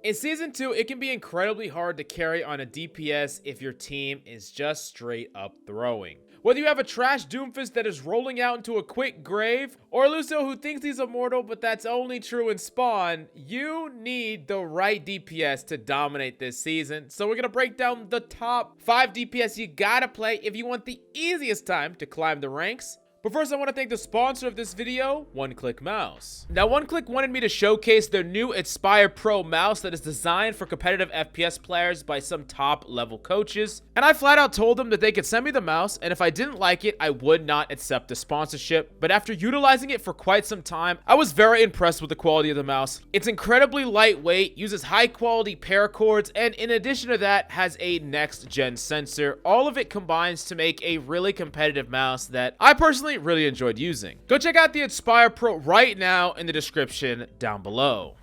In Season 2, it can be incredibly hard to carry on a DPS if your team is just straight up throwing. Whether you have a trash Doomfist that is rolling out into a quick grave, or Lucio who thinks he's immortal but that's only true in spawn, you need the right DPS to dominate this season. So we're going to break down the top 5 DPS you gotta play if you want the easiest time to climb the ranks. But first, I want to thank the sponsor of this video, One Click Mouse. Now, One Click wanted me to showcase their new Aspire Pro mouse that is designed for competitive FPS players by some top-level coaches. And I flat out told them that they could send me the mouse, and if I didn't like it, I would not accept the sponsorship. But after utilizing it for quite some time, I was very impressed with the quality of the mouse. It's incredibly lightweight, uses high-quality paracords, and in addition to that, has a next-gen sensor. All of it combines to make a really competitive mouse that I personally really enjoyed using. Go check out the Aspire Pro right now in the description down below.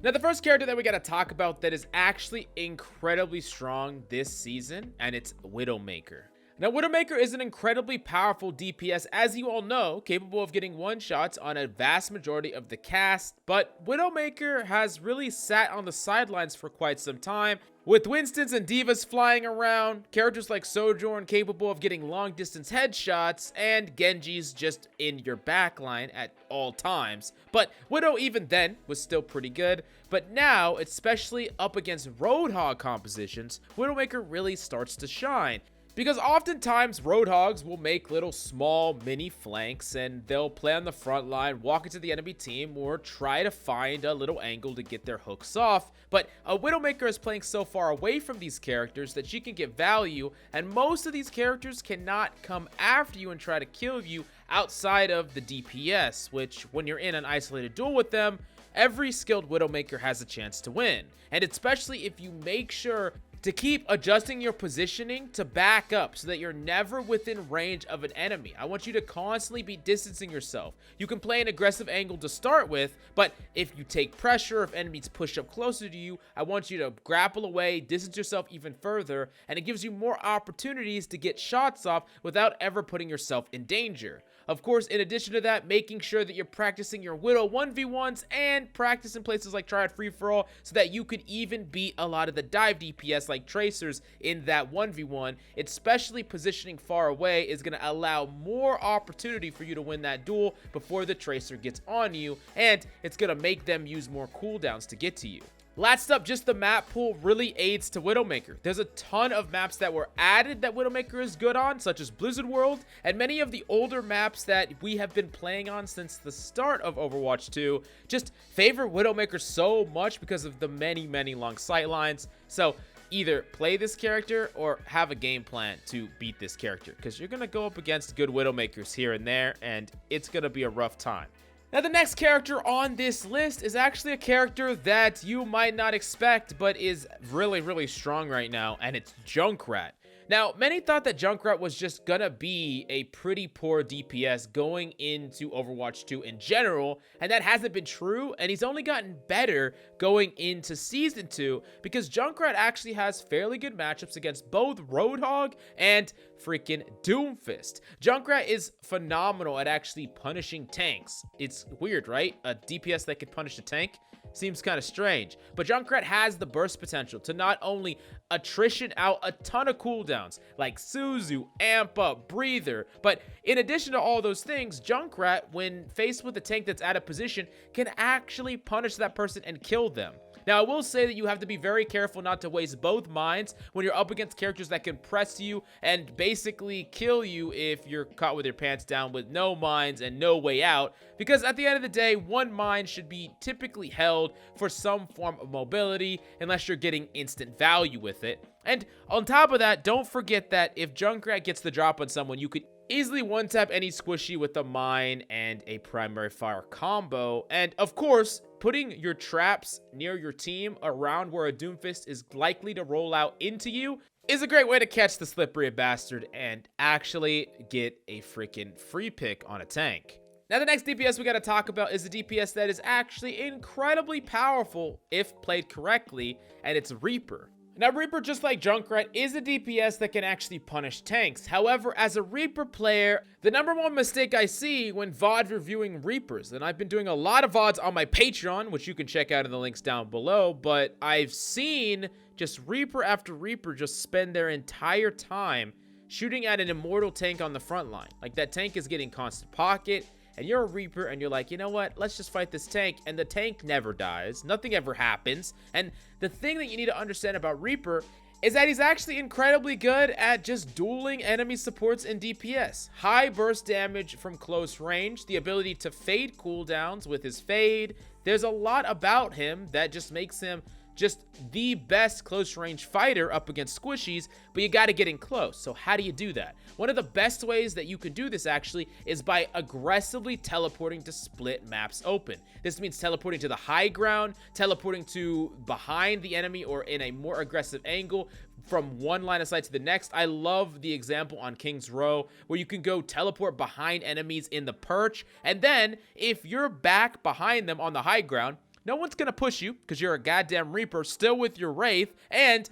Now, the first character that we got to talk about that is actually incredibly strong this season, and it's Widowmaker. Now, Widowmaker is an incredibly powerful DPS, as you all know, capable of getting one-shots on a vast majority of the cast, but Widowmaker has really sat on the sidelines for quite some time, with Winstons and Divas flying around, characters like Sojourn capable of getting long-distance headshots, and Genji's just in your backline at all times. But Widow even then was still pretty good, but now, especially up against Roadhog compositions, Widowmaker really starts to shine. Because oftentimes Roadhogs will make little small mini flanks and they'll play on the front line, walk into the enemy team, or try to find a little angle to get their hooks off. But a Widowmaker is playing so far away from these characters that she can get value, and most of these characters cannot come after you and try to kill you outside of the DPS, which when you're in an isolated duel with them, every skilled Widowmaker has a chance to win. And especially if you make sure to keep adjusting your positioning to back up so that you're never within range of an enemy. I want you to constantly be distancing yourself. You can play an aggressive angle to start with, but if you take pressure, if enemies push up closer to you, I want you to grapple away, distance yourself even further, and it gives you more opportunities to get shots off without ever putting yourself in danger. Of course, in addition to that, making sure that you're practicing your Widow 1v1s and practice in places like Triad Free-For-All so that you could even beat a lot of the dive DPS like Tracers in that 1v1, especially positioning far away is going to allow more opportunity for you to win that duel before the Tracer gets on you, and it's going to make them use more cooldowns to get to you. Last up, just the map pool really aids to Widowmaker. There's a ton of maps that were added that Widowmaker is good on, such as Blizzard World, and many of the older maps that we have been playing on since the start of Overwatch 2 just favor Widowmaker so much because of the many long sight lines. So either play this character or have a game plan to beat this character, because you're going to go up against good Widowmakers here and there, and it's going to be a rough time. Now, the next character on this list is actually a character that you might not expect, but is really strong right now, and it's Junkrat. Now, many thought that Junkrat was just gonna be a pretty poor DPS going into Overwatch 2 in general, and that hasn't been true, and he's only gotten better going into Season 2 because Junkrat actually has fairly good matchups against both Roadhog and freaking Doomfist. Junkrat is phenomenal at actually punishing tanks. It's weird, right? A DPS that could punish a tank? Seems kind of strange, but Junkrat has the burst potential to not only attrition out a ton of cooldowns like Suzu, Amp Up, Breather, but in addition to all those things, Junkrat, when faced with a tank that's out of position, can actually punish that person and kill them. Now, I will say that you have to be very careful not to waste both mines when you're up against characters that can press you and basically kill you if you're caught with your pants down with no mines and no way out, because at the end of the day, one mine should be typically held for some form of mobility unless you're getting instant value with it. And on top of that, don't forget that if Junkrat gets the drop on someone, you could easily one-tap any squishy with a mine and a primary fire combo. And of course, putting your traps near your team around where a Doomfist is likely to roll out into you is a great way to catch the slippery bastard and actually get a freaking free pick on a tank. Now, the next DPS we got to talk about is the DPS that is actually incredibly powerful if played correctly, and it's Reaper. Now, Reaper, just like Junkrat, is a DPS that can actually punish tanks. However, as a Reaper player, the #1 mistake I see when VOD reviewing Reapers, and I've been doing a lot of VODs on my Patreon, which you can check out in the links down below, but I've seen just Reaper after Reaper just spend their entire time shooting at an immortal tank on the front line. Like, that tank is getting constant pocket, and you're a Reaper, and you're like, you know what, let's just fight this tank, and the tank never dies, nothing ever happens. And the thing that you need to understand about Reaper is that he's actually incredibly good at just dueling enemy supports in DPS. High burst damage from close range, the ability to fade cooldowns with his fade. There's a lot about him that just makes him just the best close range fighter up against squishies, but you got to get in close. So how do you do that? One of the best ways that you can do this actually is by aggressively teleporting to split maps open. This means teleporting to the high ground, teleporting to behind the enemy or in a more aggressive angle from one line of sight to the next. I love the example on King's Row where you can go teleport behind enemies in the perch, and then if you're back behind them on the high ground, no one's going to push you because you're a goddamn Reaper still with your Wraith. And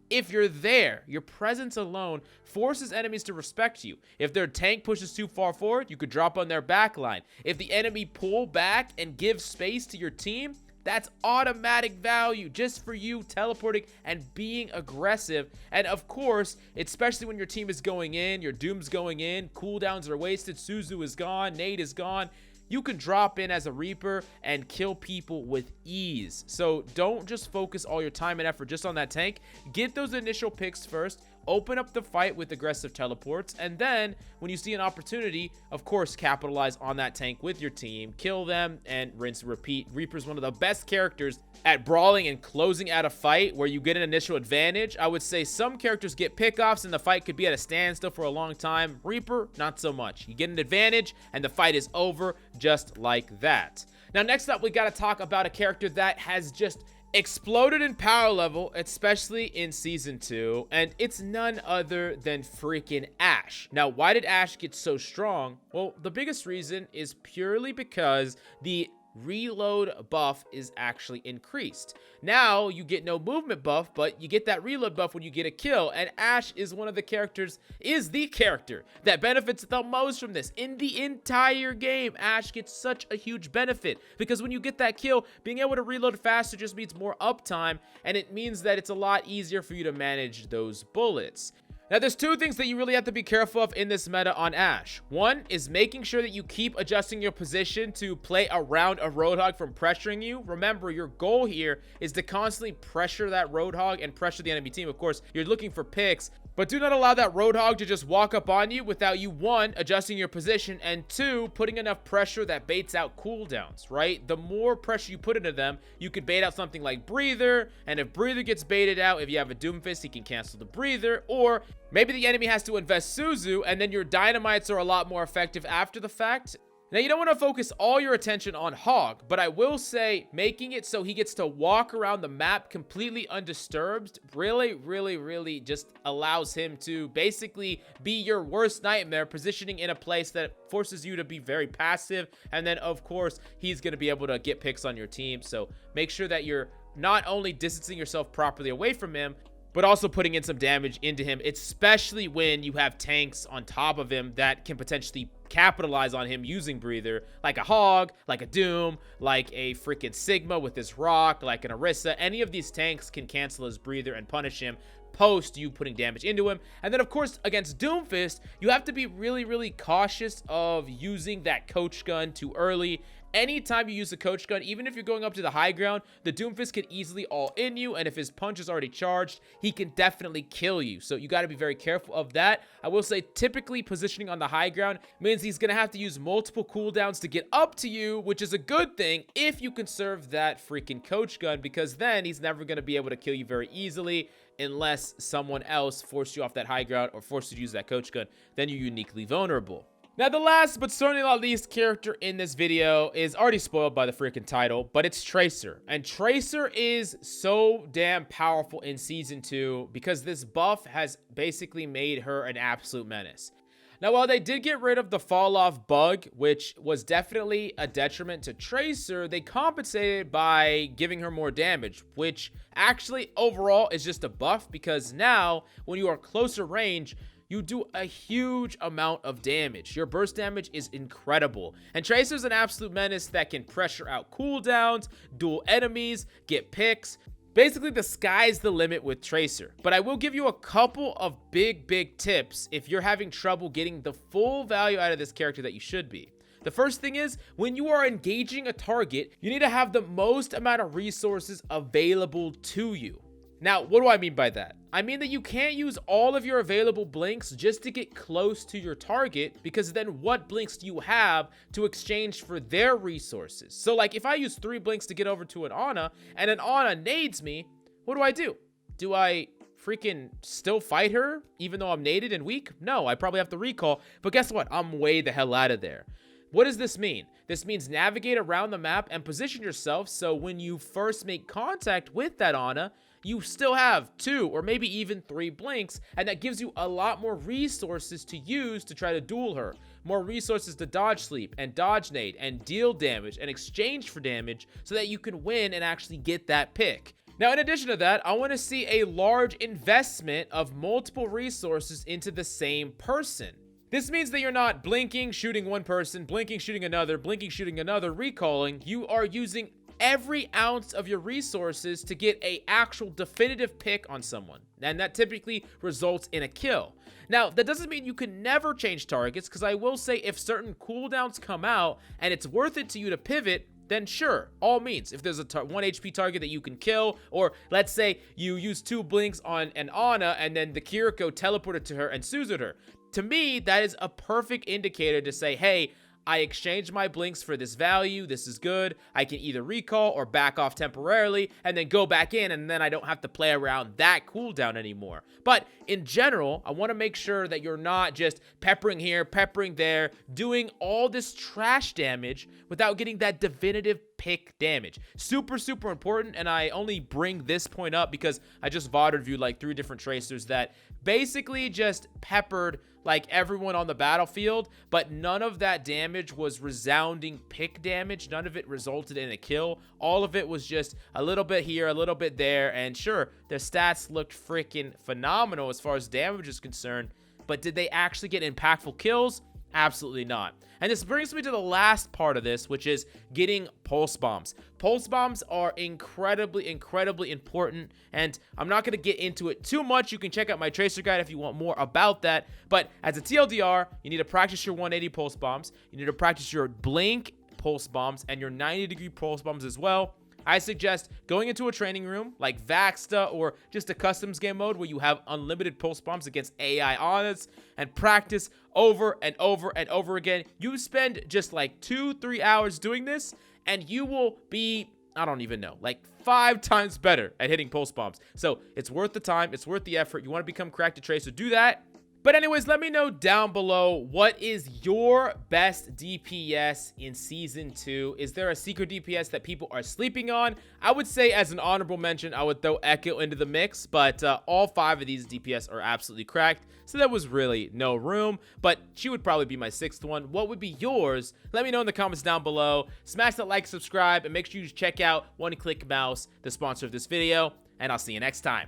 if you're there, your presence alone forces enemies to respect you. If their tank pushes too far forward, you could drop on their back line. If the enemy pull back and give space to your team, that's automatic value just for you teleporting and being aggressive. And of course, especially when your team is going in, your Doom's going in, cooldowns are wasted, Suzu is gone, Nade is gone, you can drop in as a Reaper and kill people with ease. So don't just focus all your time and effort just on that tank. Get those initial picks first. Open up the fight with aggressive teleports. And then when you see an opportunity, of course, capitalize on that tank with your team. Kill them and rinse and repeat. Reaper's one of the best characters at brawling and closing out a fight where you get an initial advantage. I would say some characters get pickoffs and the fight could be at a standstill for a long time. Reaper, not so much. You get an advantage and the fight is over just like that. Now, next up, we got to talk about a character that has just exploded in power level, especially in Season 2, and it's none other than freaking Ashe. Now, why did Ashe get so strong? Well, the biggest reason is purely because the reload buff is actually increased. Now you get no movement buff, but you get that reload buff when you get a kill, and Ashe is one of the characters, is the character that benefits the most from this. In the entire game, Ashe gets such a huge benefit because when you get that kill, being able to reload faster just means more uptime, and it means that it's a lot easier for you to manage those bullets. Now, there's two things that you really have to be careful of in this meta on Ashe. One is making sure that you keep adjusting your position to play around a Roadhog from pressuring you. Remember, your goal here is to constantly pressure that Roadhog and pressure the enemy team. Of course, you're looking for picks, but do not allow that Roadhog to just walk up on you without you, one, adjusting your position, and two, putting enough pressure that baits out cooldowns, right? The more pressure you put into them, you could bait out something like Breather, and if Breather gets baited out, if you have a Doomfist, he can cancel the Breather, or maybe the enemy has to invest Suzu, and then your Dynamites are a lot more effective after the fact. Now, you don't want to focus all your attention on Hog, but I will say making it so he gets to walk around the map completely undisturbed really just allows him to basically be your worst nightmare, positioning in a place that forces you to be very passive. And then, of course, he's going to be able to get picks on your team. So make sure that you're not only distancing yourself properly away from him, but also putting in some damage into him, especially when you have tanks on top of him that can potentially capitalize on him using Breather, like a Hog, like a Doom, like a freaking Sigma with his Rock, like an Orisa. Any of these tanks can cancel his Breather and punish him post you putting damage into him. And then, of course, against Doomfist, you have to be really cautious of using that coach gun too early. Anytime you use a coach gun, even if you're going up to the high ground, the Doomfist can easily all in you, and if his punch is already charged, he can definitely kill you. So you got to be very careful of that. I will say typically positioning on the high ground means he's going to have to use multiple cooldowns to get up to you, which is a good thing if you conserve that freaking coach gun, because then he's never going to be able to kill you very easily unless someone else forced you off that high ground or forced you to use that coach gun. Then you're uniquely vulnerable. Now, the last but certainly not least character in this video is already spoiled by the freaking title, but it's Tracer. And Tracer is so damn powerful in Season 2 because this buff has basically made her an absolute menace. Now, while they did get rid of the fall off bug, which was definitely a detriment to Tracer, they compensated by giving her more damage, which actually overall is just a buff because now when you are closer range, you do a huge amount of damage. Your burst damage is incredible. And Tracer's an absolute menace that can pressure out cooldowns, duel enemies, get picks. Basically, the sky's the limit with Tracer. But I will give you a couple of big tips if you're having trouble getting the full value out of this character that you should be. The first thing is, when you are engaging a target, you need to have the most amount of resources available to you. Now, what do I mean by that? I mean that you can't use all of your available blinks just to get close to your target, because then what blinks do you have to exchange for their resources? So like if I use 3 blinks to get over to an Ana and an Ana nades me, what do? Do I freaking still fight her even though I'm naded and weak? No, I probably have to recall, but guess what? I'm way the hell out of there. What does this mean? This means navigate around the map and position yourself so when you first make contact with that Ana, you still have 2 or maybe even 3 blinks, and that gives you a lot more resources to use to try to duel her. More resources to dodge sleep and dodge nade and deal damage and exchange for damage so that you can win and actually get that pick. Now, in addition to that, I want to see a large investment of multiple resources into the same person. This means that you're not blinking, shooting one person, blinking, shooting another, blinking, shooting another, recalling. You are using every ounce of your resources to get a actual definitive pick on someone, and that typically results in a kill. Now, that doesn't mean you can never change targets, because I will say if certain cooldowns come out and it's worth it to you to pivot, then sure, all means. If there's a 1 HP target that you can kill, or let's say you use 2 blinks on an Ana and then the Kiriko teleported to her and Suzu'd her. To me, that is a perfect indicator to say, hey, I exchanged my blinks for this value. This is good. I can either recall or back off temporarily and then go back in, and then I don't have to play around that cooldown anymore. But in general, I want to make sure that you're not just peppering here, peppering there, doing all this trash damage without getting that definitive pick damage. Super important, and I only bring this point up because I just VOD reviewed like 3 different Tracers that basically just peppered like everyone on the battlefield, but none of that damage was resounding pick damage. None of it resulted in a kill. All of it was just a little bit here, a little bit there, and sure, their stats looked freaking phenomenal as far as damage is concerned, but did they actually get impactful kills? Absolutely not. And this brings me to the last part of this, which is getting pulse bombs. Pulse bombs are incredibly important, and I'm not going to get into it too much. You can check out my Tracer guide if you want more about that. But as a TLDR, you need to practice your 180 pulse bombs. You need to practice your blink pulse bombs and your 90-degree pulse bombs as well. I suggest going into a training room like Vaxta or just a customs game mode where you have unlimited pulse bombs against AI Anas and practice over and over again. You spend just like 2-3 hours doing this and you will be, I don't even know, like 5 times better at hitting pulse bombs. So it's worth the time. It's worth the effort. You want to become cracked at Tracer, do that. But anyways, let me know down below, what is your best DPS in Season 2? Is there a secret DPS that people are sleeping on? I would say as an honorable mention, I would throw Echo into the mix, but all 5 of these DPS are absolutely cracked, so there was really no room, but she would probably be my 6th one. What would be yours? Let me know in the comments down below. Smash that like, subscribe, and make sure you check out One Click Mouse, the sponsor of this video, and I'll see you next time.